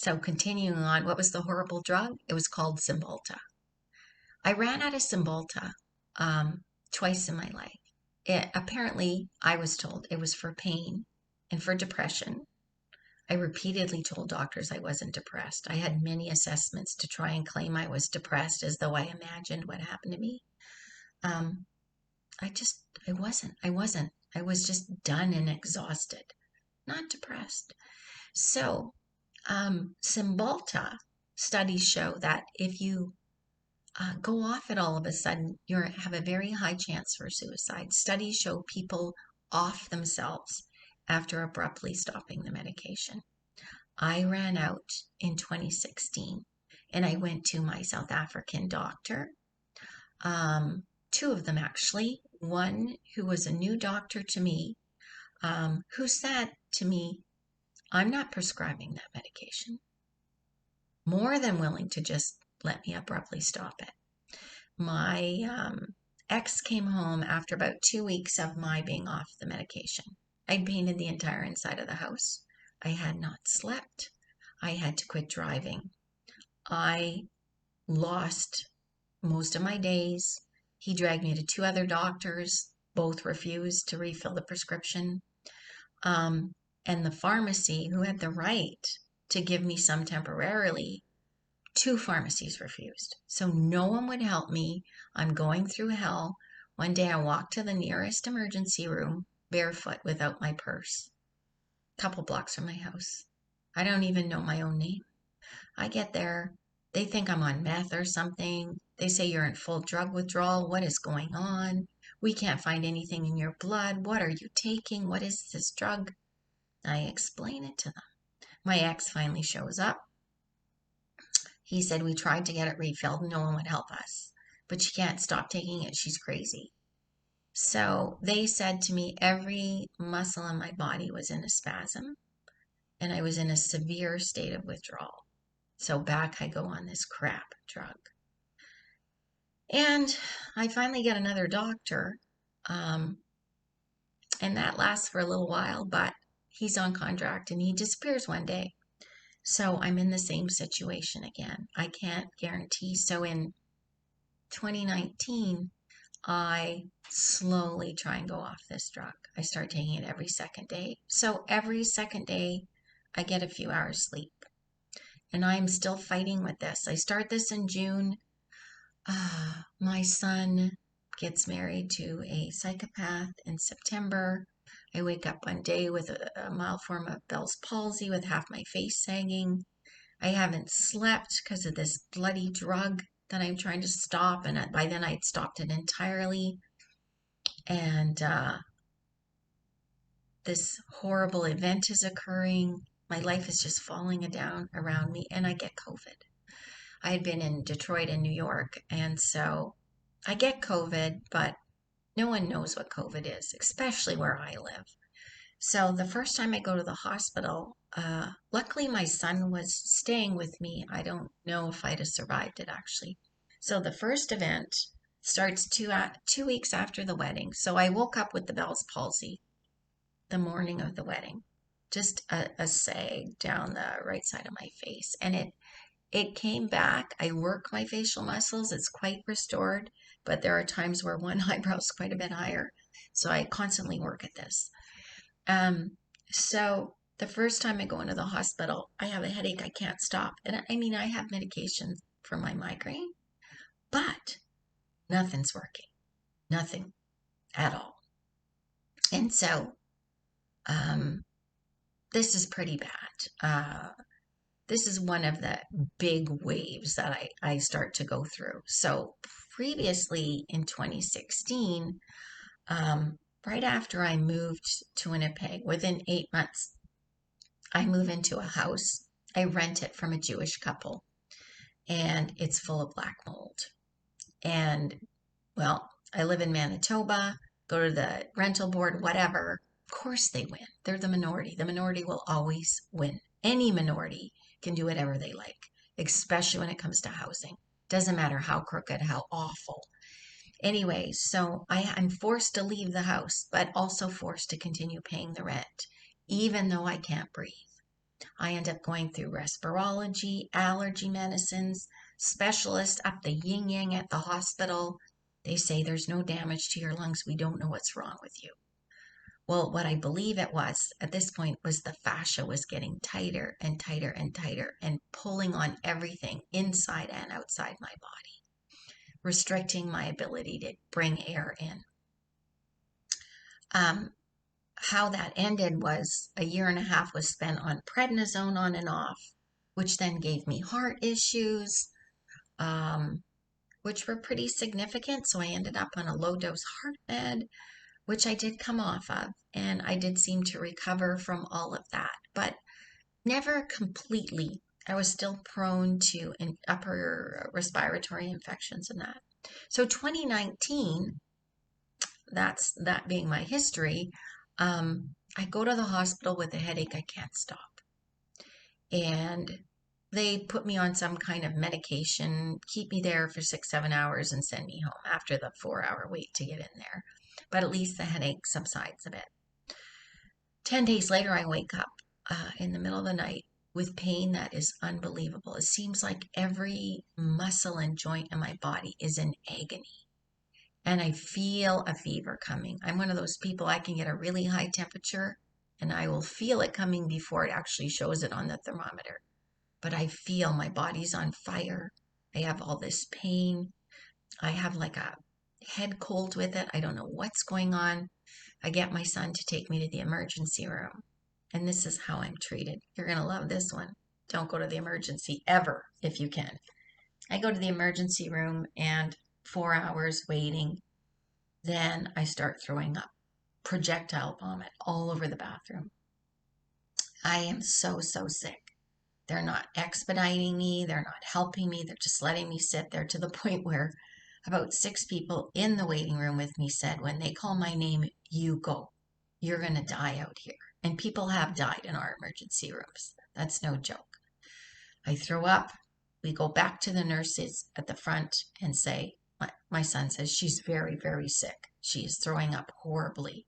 So continuing on, what was the horrible drug? It was called Cymbalta. I ran out of Cymbalta twice in my life. Apparently, I was told it was for pain and for depression. I repeatedly told doctors I wasn't depressed. I had many assessments to try and claim I was depressed as though I imagined what happened to me. Um, I wasn't. I wasn't. I was just done and exhausted, not depressed. So, Cymbalta studies show that if you go off it all of a sudden, you have a very high chance for suicide. Studies show people off themselves after abruptly stopping the medication. I ran out in 2016 and I went to my South African doctor. Two of them actually. One who was a new doctor to me, who said to me, I'm not prescribing that medication. More than willing to just let me abruptly stop it. My ex came home after about 2 weeks of my being off the medication. I'd painted the entire inside of the house. I had not slept. I had to quit driving. I lost most of my days. He dragged me to two other doctors. Both refused to refill the prescription. And the pharmacy, who had the right to give me some temporarily, two pharmacies refused. So no one would help me. I'm going through hell. One day I walked to the nearest emergency room barefoot without my purse, a couple blocks from my house. I don't even know my own name. I get there. They think I'm on meth or something. They say you're in full drug withdrawal. What is going on? We can't find anything in your blood. What are you taking? What is this drug? I explain it to them. My ex finally shows up. He said, we tried to get it refilled. No one would help us. But she can't stop taking it. She's crazy. So they said to me, every muscle in my body was in a spasm and I was in a severe state of withdrawal. So back I go on this crap drug. And I finally get another doctor. And that lasts for a little while, but he's on contract and he disappears one day. So I'm in the same situation again. I can't guarantee. So in 2019, I slowly try and go off this drug. I start taking it every second day. So every second day, I get a few hours sleep. And I'm still fighting with this. I start this in June. My son gets married to a psychopath in September. I wake up one day with a mild form of Bell's palsy with half my face sagging. I haven't slept because of this bloody drug that I'm trying to stop. And by then I'd stopped it entirely. And this horrible event is occurring. My life is just falling down around me. And I get COVID. I had been in Detroit and New York. And so I get COVID, but no one knows what COVID is, especially where I live. So the first time I go to the hospital, luckily my son was staying with me. I don't know if I'd have survived it actually. So the first event starts 2 weeks after the wedding. So I woke up with the Bell's palsy the morning of the wedding, just a sag down the right side of my face, and it came back. I work my facial muscles; it's quite restored, but there are times where one eyebrow is quite a bit higher. So I constantly work at this. So the first time I go into the hospital, I have a headache. I can't stop. And I mean, I have medications for my migraine, but nothing's working. Nothing at all. And so, this is pretty bad. This is one of the big waves that I start to go through. So previously in 2016, right after I moved to Winnipeg, within 8 months, I move into a house. I rent it from a Jewish couple, and it's full of black mold. And, well, I live in Manitoba, go to the rental board, whatever. Of course they win. They're the minority. The minority will always win. Any minority can do whatever they like, especially when it comes to housing. Doesn't matter how crooked, how awful. Anyway, so I'm forced to leave the house, but also forced to continue paying the rent, even though I can't breathe. I end up going through respirology, allergy medicines, specialists up the yin yang at the hospital. They say there's no damage to your lungs. We don't know what's wrong with you. Well, what I believe it was at this point was the fascia was getting tighter and tighter and tighter and pulling on everything inside and outside my body, restricting my ability to bring air in. How that ended was a year and a half was spent on prednisone on and off, which then gave me heart issues, which were pretty significant. So I ended up on a low dose heart med, which I did come off of, and I did seem to recover from all of that, but never completely. I was still prone to upper respiratory infections and that. So 2019, that being my history, I go to the hospital with a headache I can't stop. And they put me on some kind of medication, keep me there for 6-7 hours, and send me home after the 4-hour wait to get in there. But at least the headache subsides a bit. 10 days later, I wake up in the middle of the night with pain that is unbelievable. It seems like every muscle and joint in my body is in agony. And I feel a fever coming. I'm one of those people, I can get a really high temperature and I will feel it coming before it actually shows it on the thermometer. But I feel my body's on fire. I have all this pain. I have like a head cold with it. I don't know what's going on. I get my son to take me to the emergency room. And this is how I'm treated. You're going to love this one. Don't go to the emergency ever if you can. I go to the emergency room and 4 hours waiting. Then I start throwing up projectile vomit all over the bathroom. I am so sick. They're not expediting me. They're not helping me. They're just letting me sit there, to the point where about 6 people in the waiting room with me said, when they call my name, you go. You're going to die out here. And people have died in our emergency rooms. That's no joke. I throw up. We go back to the nurses at the front and say, my son says, she's very sick. She is throwing up horribly.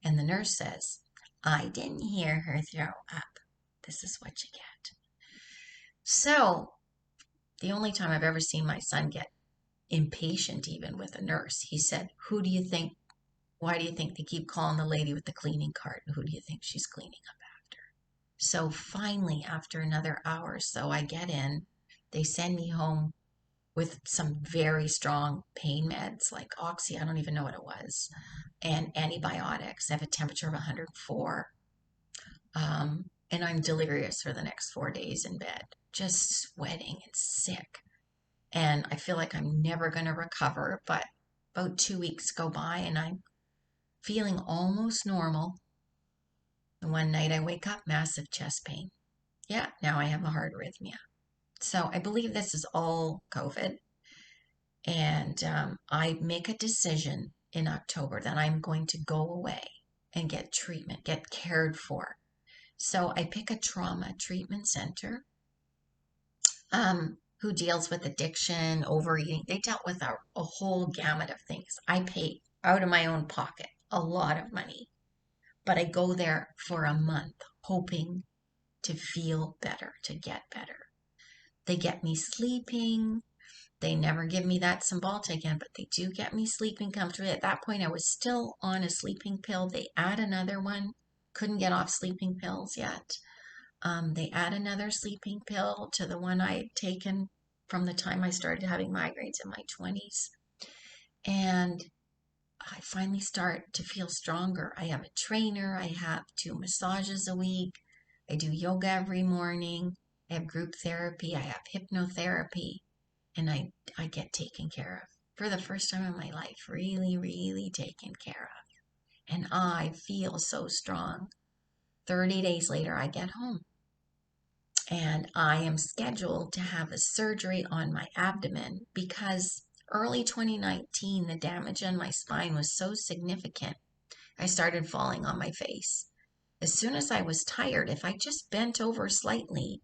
And the nurse says, I didn't hear her throw up. This is what you get. So the only time I've ever seen my son get impatient even with a nurse, he said, why do you think they keep calling the lady with the cleaning cart? Who do you think she's cleaning up after? So finally, after another hour or so, I get in. They send me home with some very strong pain meds like Oxy, I don't even know what it was, and antibiotics. I have a temperature of 104. And I'm delirious for the next 4 days in bed, just sweating and sick. And I feel like I'm never going to recover, but about 2 weeks go by and I'm feeling almost normal. And one night I wake up, massive chest pain. Yeah, now I have a heart arrhythmia. So I believe this is all COVID. And I make a decision in October that I'm going to go away and get treatment, get cared for. So I pick a trauma treatment center who deals with addiction, overeating. They dealt with a whole gamut of things. I pay out of my own pocket a lot of money, but I go there for a month hoping to feel better, to get better. They get me sleeping. They never give me that Cymbalta again, but they do get me sleeping comfortably. At that point, I was still on a sleeping pill. They add another one. Couldn't get off sleeping pills yet. They add another sleeping pill to the one I had taken from the time I started having migraines in my 20s. And I finally start to feel stronger. I have a trainer. I have 2 massages a week. I do yoga every morning. I have group therapy. I have hypnotherapy. And I get taken care of. For the first time in my life, really taken care of. And I feel so strong. 30 days later, I get home. And I am scheduled to have a surgery on my abdomen because early 2019, the damage on my spine was so significant, I started falling on my face. As soon as I was tired, if I just bent over slightly,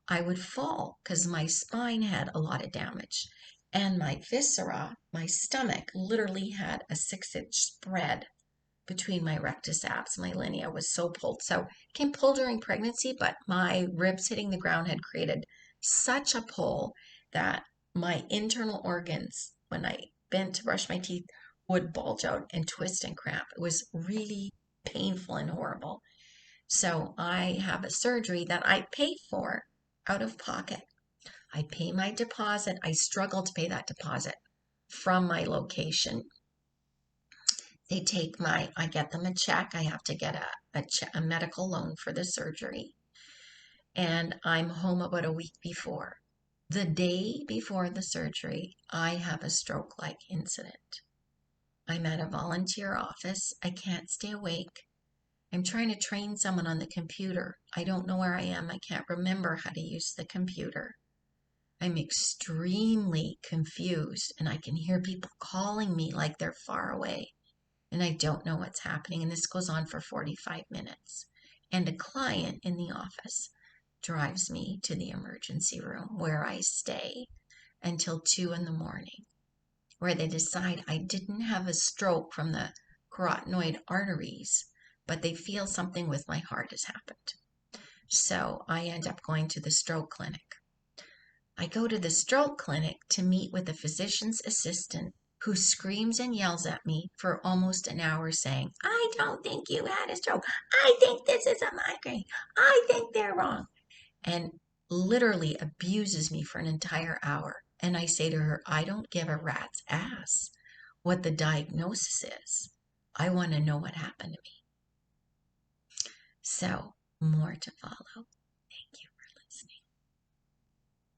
I would fall because my spine had a lot of damage. And my viscera, my stomach, literally had a 6-inch spread between my rectus abs. My linea was so pulled. So it came pulled during pregnancy, but my ribs hitting the ground had created such a pull that my internal organs, when I bent to brush my teeth, would bulge out and twist and cramp. It was really painful and horrible. So I have a surgery that I pay for out of pocket. I pay my deposit. I struggle to pay that deposit from my location. They take I get them a check. I have to get a medical loan for the surgery. And I'm home about a week before. The day before the surgery, I have a stroke-like incident. I'm at a volunteer office. I can't stay awake. I'm trying to train someone on the computer. I don't know where I am. I can't remember how to use the computer. I'm extremely confused, and I can hear people calling me like they're far away, and I don't know what's happening. And this goes on for 45 minutes. And a client in the office drives me to the emergency room where I stay until 2 in the morning, where they decide I didn't have a stroke from the carotenoid arteries, but they feel something with my heart has happened. So I end up going to the stroke clinic. I go to the stroke clinic to meet with a physician's assistant who screams and yells at me for almost an hour saying, I don't think you had a stroke. I think this is a migraine. I think they're wrong. And literally abuses me for an entire hour. And I say to her, I don't give a rat's ass what the diagnosis is. I want to know what happened to me. So, more to follow.